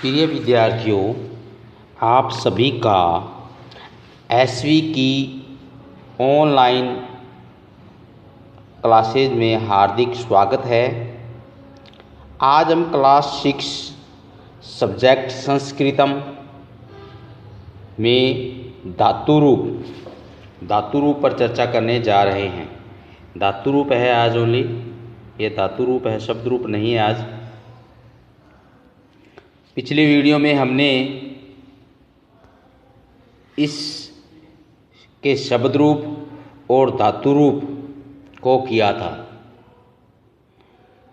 प्रिय विद्यार्थियों, आप सभी का एसवी की ऑनलाइन क्लासेज में हार्दिक स्वागत है। आज हम क्लास 6 सब्जेक्ट संस्कृतम में धातु रूप पर चर्चा करने जा रहे हैं। धातु रूप है आज ओनली, ये धातु रूप है, शब्द रूप नहीं है आज। पिछली वीडियो में हमने इस के शब्द रूप और धातु रूप को किया था।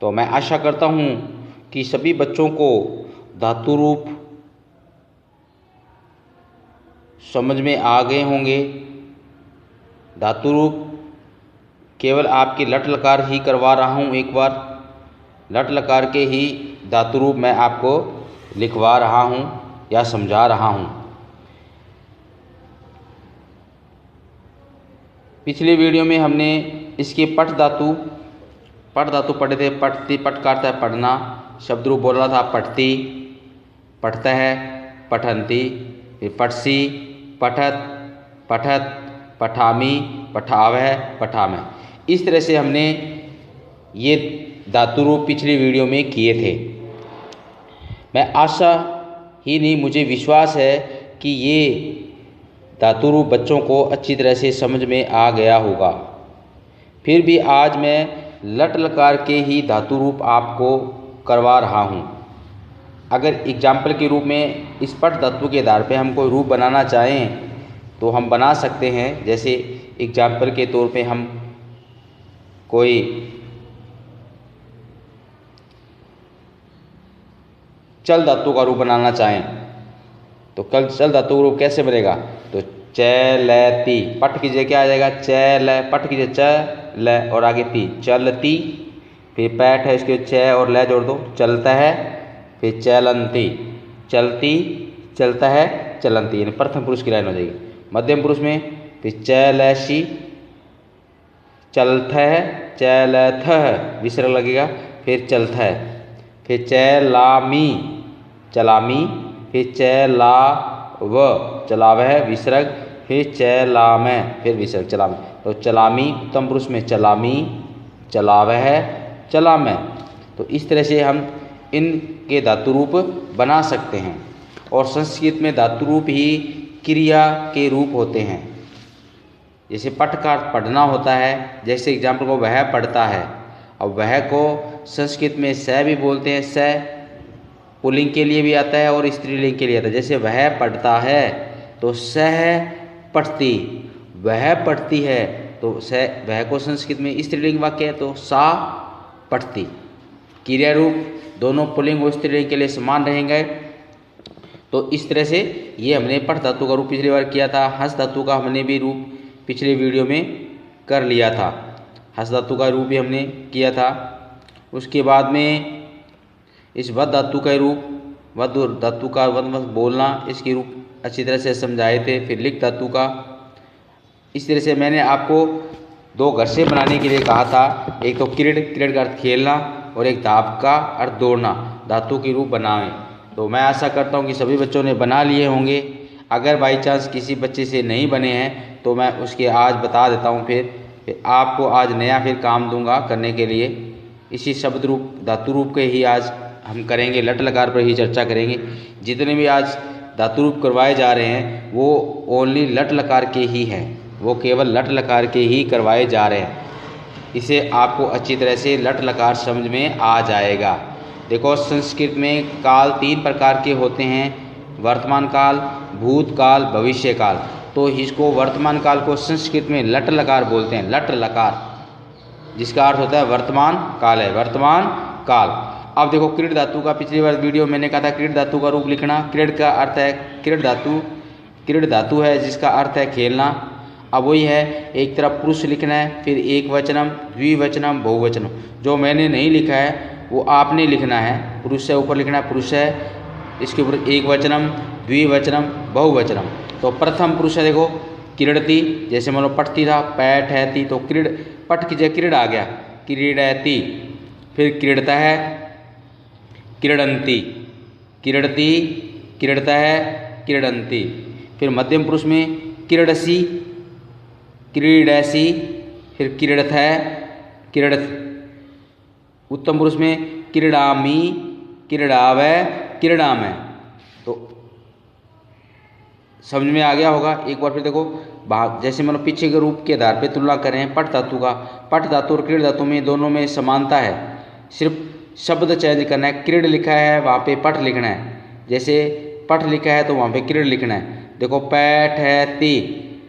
तो मैं आशा करता हूँ कि सभी बच्चों को धातु रूप समझ में आ गए होंगे। धातु रूप केवल आपके लट लकार ही करवा रहा हूँ। एक बार लट लकार के ही धातु रूप मैं आपको लिखवा रहा हूँ या समझा रहा हूँ। पिछली वीडियो में हमने इसके पठ धातु पढ़े थे। पठती, पठ का अर्थ है पढ़ना। शब्द रूप बोल रहा था पठती, पढ़ता है, पठंती, फिर पठसी, पठत, पठत, पठामी, पठावह, पठामह। इस तरह से हमने ये धातु रूप पिछली वीडियो में किए थे। मैं आशा ही नहीं, मुझे विश्वास है कि ये धातु रूप बच्चों को अच्छी तरह से समझ में आ गया होगा। फिर भी आज मैं लट लकार के ही धातु रूप आपको करवा रहा हूँ। अगर एग्जाम्पल के रूप में इस पठ धातु के आधार पे हम कोई रूप बनाना चाहें तो हम बना सकते हैं। जैसे एग्जाम्पल के तौर पे हम कोई चल धातु का रूप बनाना चाहें तो चल धातु रूप कैसे बनेगा? तो चलती, पठ कीजिए क्या आ जाएगा? चल, पठ कीजिए चल और आगे ती, चलती। फिर पैठ है, इसके च और ल जोड़ दो, चलता है। फिर चलंती, चलती, चलता है, चलंती, यानी प्रथम पुरुष की लाइन हो जाएगी। मध्यम पुरुष में फिर चलसी, चलथ है, चलथ विसर्ग लगेगा, फिर चलथ है। फिर चलामी, चलामी, फिर चलाव, चलावह विसर्ग, फिर चलामह, फिर विसर्ग, चलामह। तो चलामी उत्तम पुरुष में चलामी, चलावह, चलामह। तो इस तरह से हम इनके धातु रूप बना सकते हैं। और संस्कृत में धातु रूप ही क्रिया के रूप होते हैं। जैसे पठ का पढ़ना होता है, जैसे एग्जाम्पल को वह पढ़ता है। अब वह को संस्कृत में स भी बोलते हैं। स पुल्लिंग के लिए भी आता है और स्त्रीलिंग के लिए आता है। जैसे वह पढ़ता है तो सह पढ़ती, वह पढ़ती है तो वह को संस्कृत में स्त्रीलिंग वाक्य है तो सा पढ़ती। क्रिया रूप दोनों पुल्लिंग और स्त्रीलिंग के लिए समान रहेंगे। तो इस तरह से ये हमने पठ धातु का रूप पिछली बार किया था। हंस धातु का हमने भी रूप पिछले वीडियो में कर लिया था। हंस धातु का रूप भी हमने किया था। उसके बाद में इस वध धातु का रूप, वध धातु का वध बोलना, इसके रूप अच्छी तरह से समझाए थे। फिर लिख धातु का। इस तरह से मैंने आपको दो घर्षे बनाने के लिए कहा था। एक तो क्रीड का अर्थ खेलना और एक धाप का अर्थ दौड़ना, धातु के रूप बनाएं। तो मैं आशा करता हूं कि सभी बच्चों ने बना लिए होंगे। अगर बाई चांस किसी बच्चे से नहीं बने हैं तो मैं उसके आज बता देता हूं। फिर आपको आज नया फिर काम दूंगा करने के लिए। इसी शब्द रूप धातु रूप के ही आज हम करेंगे, लट लकार पर ही चर्चा करेंगे। जितने भी आज धातु रूप करवाए जा रहे हैं वो ओनली लट लकार के ही हैं, वो केवल लट लकार के ही करवाए जा रहे हैं। इसे आपको अच्छी तरह से लट लकार समझ में आ जाएगा। देखो, संस्कृत में काल 3 प्रकार के होते हैं, वर्तमान काल, भूतकाल, भविष्य काल। तो इसको वर्तमान काल को संस्कृत में लट लकार बोलते हैं, लट लकार, जिसका अर्थ होता है वर्तमान काल है, वर्तमान काल। अब देखो, क्रीड धातु का पिछली बार वीडियो मैंने कहा था क्रीड धातु का रूप लिखना। क्रीड का अर्थ है क्रीड धातु है जिसका अर्थ है खेलना। अब वही है, एक तरफ पुरुष लिखना है, फिर एक वचनम, द्विवचनम, बहुवचनम। जो मैंने नहीं लिखा है वो आपने लिखना है। पुरुष से ऊपर लिखना है पुरुष है, इसके ऊपर एक वचनम, द्विवचनम, बहुवचनम। तो प्रथम पुरुष है, देखो क्रीडती, जैसे मान लो पठती था, पैठ है ती, तो क्रीड, पठ की जगह क्रीड आ गया, क्रीडती। फिर क्रीडता है क्रीडंती, क्रीडति, क्रीडतः, क्रीडन्ति। फिर मध्यम पुरुष में क्रीडसि, क्रीडसि, फिर क्रीडतः, क्रीडत। उत्तम पुरुष में क्रीडामि, क्रीडावः, क्रीडामः। तो समझ में आ गया होगा। एक बार फिर देखो, जैसे मतलब पीछे के रूप के आधार पे तुलना करें पठ धातु का, पठ धातु और क्रीड धातु में दोनों में समानता है, सिर्फ शब्द चेंज करना है। क्रीड लिखा है वहाँ पे पठ लिखना है, जैसे पठ लिखा है तो वहाँ पे क्रीड लिखना है। देखो पैठति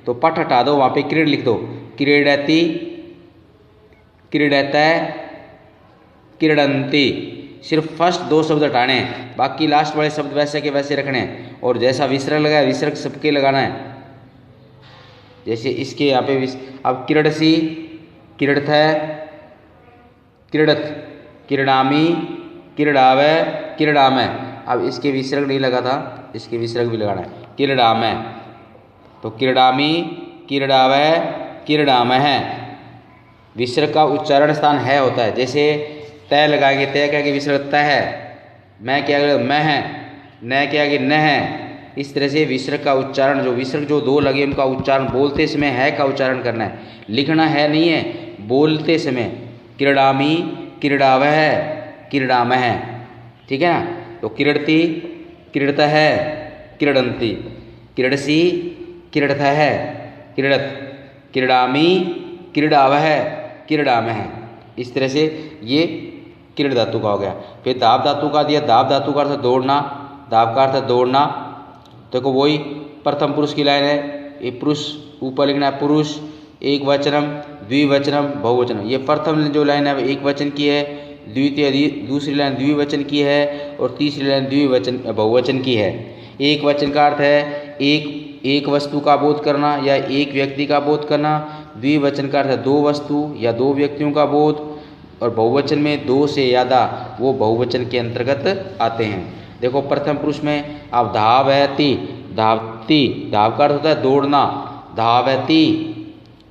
तो पठ हटा दो, वहाँ पे क्रीड लिख दो। क्रीडति, क्रीडतः, क्रीडन्ति। सिर्फ फर्स्ट दो शब्द हटाने हैं, बाकी लास्ट वाले शब्द वैसे के वैसे रखने हैं। और जैसा विसर्ग लगा है विसर्ग सबके लगाना है। जैसे इसके यहाँ पे अब क्रीडसि, क्रीडतः, क्रीडत, क्रीडामि, क्रीडावः, क्रीडामः। अब इसके विसर्ग नहीं लगा था, इसके विसर्ग भी लगाना है। क्रीडामः तो क्रीडामि, क्रीडावः, क्रीडामः। विसर्ग का उच्चारण स्थान है होता है। जैसे तय लगाएंगे, तय क्या कि विसर्ग तय है, मैं क्या मैं है, न क्या कि न है। इस तरह से विसर्ग का उच्चारण, जो विसर्ग जो दो लगे उनका उच्चारण बोलते समय है का उच्चारण करना है, लिखना है नहीं है, बोलते समय। क्रीडामि, क्रीडावः, क्रीडामः। ठीक है ना। तो क्रीडति, क्रीडतः, क्रीडन्ति, क्रीडसि, क्रीडतः, क्रीडत, क्रीडामि, क्रीडावः, क्रीडामः। इस तरह से ये क्रीड धातु का हो गया। फिर दाब धातु का दिया। दाब धातु का अर्थ दौड़ना, दाब का अर्थ दौड़ना। देखो वही प्रथम पुरुष की लाइन है, ये पुरुष ऊपर लिखना है, पुरुष एक वचनम, द्विवचनम, बहुवचनम। ये प्रथम जो लाइन है एक वचन की है, द्वितीय दूसरी लाइन द्विवचन की है और तीसरी लाइन द्विवचन बहुवचन की है। एक वचन का अर्थ है एक वस्तु का बोध करना या एक व्यक्ति का बोध करना। द्विवचन का अर्थ है दो वस्तु या दो व्यक्तियों का बोध। और बहुवचन में दो से ज़्यादा, वो बहुवचन के अंतर्गत आते हैं। देखो प्रथम पुरुष में अब धावति, धावती, धाव का अर्थ होता है दौड़ना, धावति।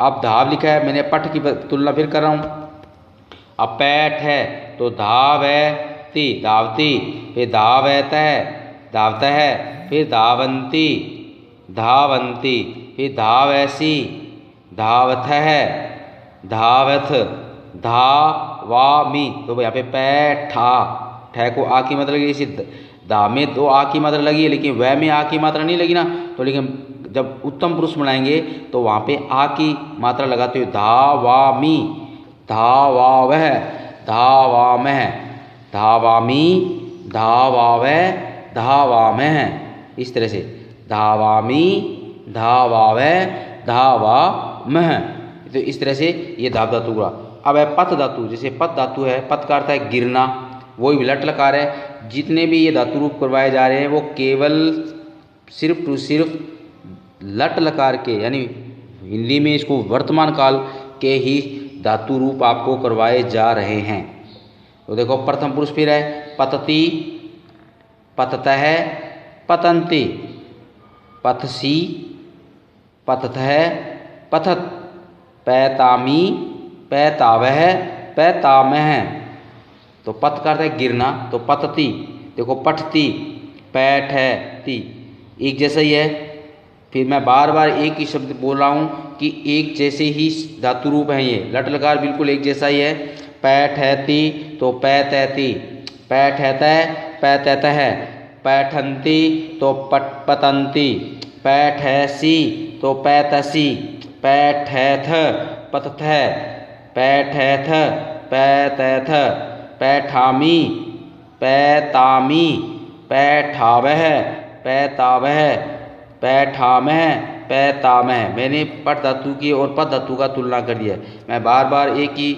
अब धाव लिखा है, मैंने पठ की तुलना फिर कर रहा हूँ। अब पैठ है तो धावति, धावती, फिर धावतः, धावतः, फिर धावन्ति, धावन्ति, फिर धावसि, धावथः, धावथ, धावामि। तो यहाँ पे पैठा, ठै को आ की मात्रा लगी, इसी धा में तो आ की मात्रा लगी है, लेकिन वह में आ की मात्रा नहीं लगी ना। तो लेकिन जब उत्तम पुरुष बनाएंगे तो वहाँ पे आ की मात्रा लगाते हुए धावामि, धावावः, धावामः, धावामि, धावावः, धावामः। इस तरह से धावामि, धावावः, धावामः। तो इस तरह से ये धाव धातु हुआ। अब है पथ धातु। जैसे पथ धातु है, पथ का अर्थ है गिरना, वही लट लकार है। जितने भी ये धातु रूप करवाए जा रहे हैं वो केवल सिर्फ टू सिर्फ लट लकार के, यानी हिंदी में इसको वर्तमान काल के ही धातु रूप आपको करवाए जा रहे हैं। तो देखो प्रथम पुरुष फिर है पतति, पततः, पतन्ति, पथसि, पततः, पथत, पैतामि, पैतावः, पैतामः। तो पथ का अर्थ है गिरना, तो पतति। देखो पठति, पैठति, एक जैसा ही है। फिर मैं बार बार एक ही शब्द बोल रहा हूँ कि एक जैसे ही धातु रूप हैं ये, लट लकार बिल्कुल एक जैसा ही है। पैठति तो पैतैति, पैठतः, पैततः, पैठन्ति तो पतन्ति, पैठसि तो पैतसि, पैठैथ, पतथः, पैठैथ, पैतैथ, पैठामि, पैतामि, पैठावः, पैतावः, पैठामः, पैतामः। मैंने पठ धातु की और पद धातु का तुलना कर दिया। मैं बार बार एक ही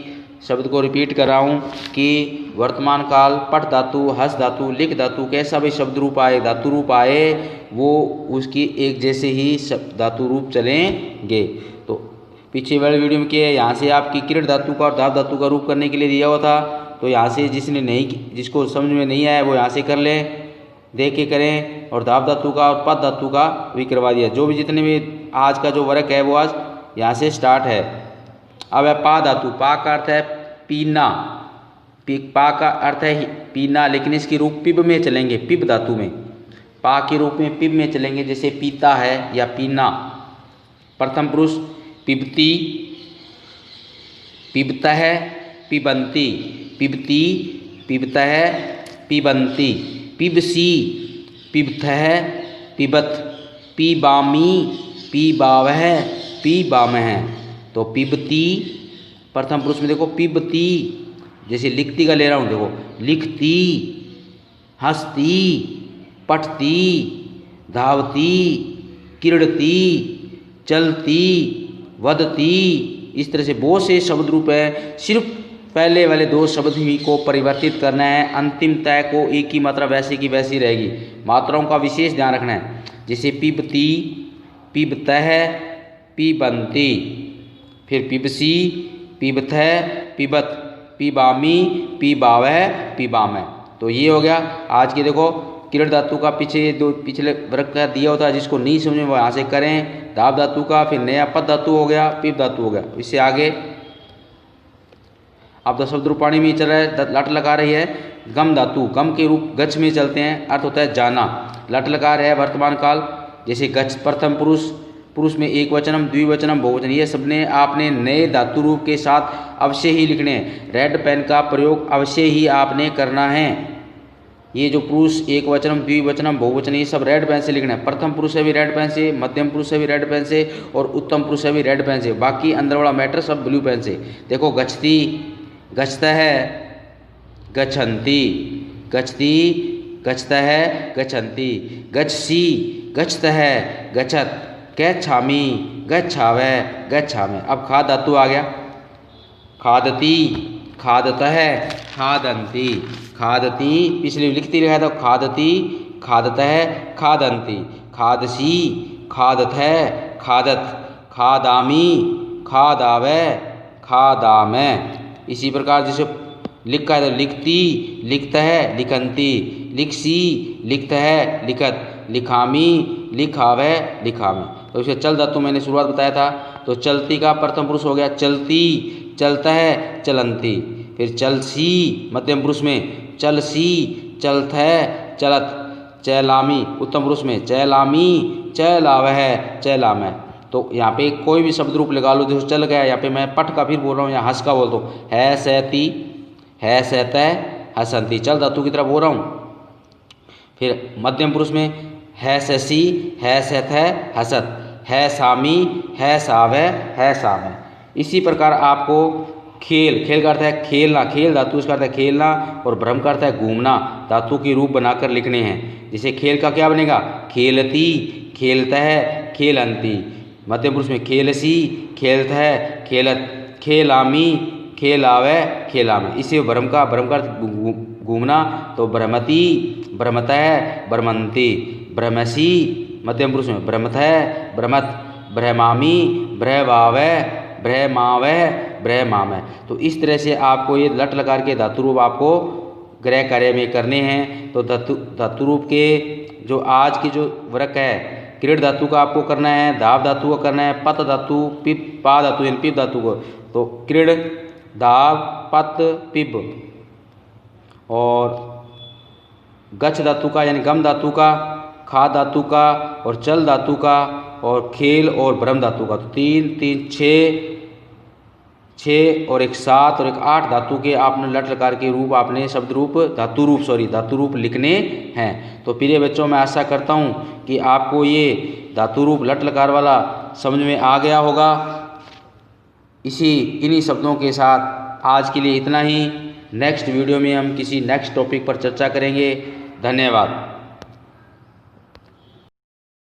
शब्द को रिपीट कर रहा हूँ कि वर्तमान काल पठ धातु, हस धातु, लिख धातु, कैसा भी शब्द रूप आए, धातु रूप आए, वो उसकी एक जैसे ही धातु रूप चलेंगे। तो पीछे वाले वीडियो में क्या है, यहाँ से आपकी क्रीड धातु का और धाव धातु का रूप करने के लिए दिया हुआ था। तो यहाँ से जिसको समझ में नहीं आया वो यहाँ से कर लें, देख के करें। और धाव धातु का और पद धातु का भी करवा दिया। जो भी जितने भी आज का जो वर्क है वो आज यहाँ से स्टार्ट है। अब है पा धातु। पा का अर्थ है पीना, पा का अर्थ है पीना, लेकिन इसके रूप पिब में चलेंगे, पिब धातु में, पा के रूप में पिब में चलेंगे, जैसे पीता है या पीना। प्रथम पुरुष पिबती, पिबतः, पिबंती, पिबती, पिबतः, पिबंती, पिबसी, पिबथः, पिबत, पिबामी, पिबावह, पिबामह। तो पिबती प्रथम पुरुष में देखो पिबती, जैसे लिखती का ले रहा हूँ, देखो लिखती, हंसती, पठती, धावती, क्रीड़ती, चलती, वदती। इस तरह से बहुत से शब्द रूप है, सिर्फ पहले वाले दो शब्द ही को परिवर्तित करना है, अंतिम तय को एक ही मात्रा वैसी की वैसी रहेगी। मात्राओं का विशेष ध्यान रखना है, जैसे पिबती, पिबतः, पिबंती, फिर पिबसी, पिबथः, पिबत, पिबामी, पिबावह, पिबामह। तो ये हो गया आज के। देखो किरण धातु का पीछे दो पिछले वर्ग का दिया होता है, जिसको नहीं समझ में वो यहाँ से करें। दाब धातु का फिर नया पद धातु हो गया, पिप धातु हो गया। इससे आगे अब तो शब्द रूपाणी में चल रहा है, लट लगा रही है। गम धातु, गम के रूप गच्छ में चलते हैं, अर्थ होता है जाना। लट लकार है वर्तमान काल, जैसे गच्छ प्रथम पुरुष, पुरुष में एक वचनम, द्विवचनम, बहुवचन, ये सबने आपने नए धातु रूप के साथ अवश्य ही लिखने हैं। रेड पेन का प्रयोग अवश्य ही आपने करना है। ये जो पुरुष एक वचनम, द्विवचनम, बहुवचन, ये सब रेड पेन से लिखना है। प्रथम पुरुष से भी रेड पेन से, मध्यम पुरुष से भी रेड पेन से, और उत्तम पुरुष से भी रेड पेन से। बाकी अंदर वाला मैटर सब ब्लू पेन से। देखो गच्छती, गच्छतः, गच्छन्ति, गच्छती, गच्छतः, गच्छन्ति, गच्छसी, गच्छतः, गच्छत, गच्छामि, गच्छावः, गच्छामि। अब खाद धातु आ गया। खादती, खादतः, खादन्ति, खादती, पिछले लिखती रहा था खादती, खादतः, खादन्ति, खादसी, खादतः, खादत, खादामी, खादावः, खादामः। इसी प्रकार जैसे लिखा है तो लिखती, लिखतः, लिखन्ति, लिखसी, लिखतः, लिखत, लिखामी, लिखावः, लिखामि। तो इसे चल धातु मैंने शुरुआत बताया था। तो चलती का प्रथम पुरुष हो गया चलती, चलता है, चलंती। फिर चलसी मध्यम पुरुष में, चलसी, चलत है, चलत। चैलामी उत्तम पुरुष में, चैलामी, चैलावह, चैलामह। तो यहाँ पे कोई भी शब्द रूप लगा लो जो चल गया। यहाँ पे मैं पठ का फिर बोल रहा हूँ, यहाँ हंस का बोल दो, है सहती, है सहतः, हसंती, चल धातु की तरफ बोल रहा हूँ। फिर मध्यम पुरुष में है सहसी, है सहतः, हसत, है सामी, है सावह, है सामह। इसी प्रकार आपको खेल, खेल का अर्थ है खेलना, खेल धातु इसका अर्थ है खेलना, और भ्रम का अर्थ है घूमना, धातु की रूप बनाकर लिखने हैं। जैसे खेल का क्या बनेगा, खेलती, खेलता है, खेलंती। मध्यम पुरुष में खेलसी, खेलता है, खेलत, खेलामी, खेलावह, खेलामे। इसे भ्रम का अर्थ घूमना, तो भ्रमती, भ्रमतः, भ्रमंती, भ्रमसी मध्यम पुरुष में, भ्रमतः, भ्रमत, भ्रमामी, भ्रभावः, भ्रमावह, भ्रमामह। तो इस तरह से आपको ये लट लकार के धातु रूप आपको गृह कार्य में करने हैं। तो धातु रूप के जो आज की जो वर्ग है, क्रीड धातु का आपको करना है, दाब धातु का करना है, पत धातु, पिप, पा धातु यानी पिप धातु को। तो क्रीड, दाब, पत, पिप, और गच्छ धातु का यानी गम धातु का, खा धातु का, और चल धातु का, और खेल और भ्रम धातु का। तो 3 3 6 और एक 7 और एक 8 धातु के आपने लट लकार के रूप आपने शब्द रूप धातु रूप लिखने हैं। तो प्रिय बच्चों, मैं आशा करता हूँ कि आपको ये धातु रूप लट लकार वाला समझ में आ गया होगा। इन्हीं शब्दों के साथ आज के लिए इतना ही। नेक्स्ट वीडियो में हम किसी नेक्स्ट टॉपिक पर चर्चा करेंगे। धन्यवाद।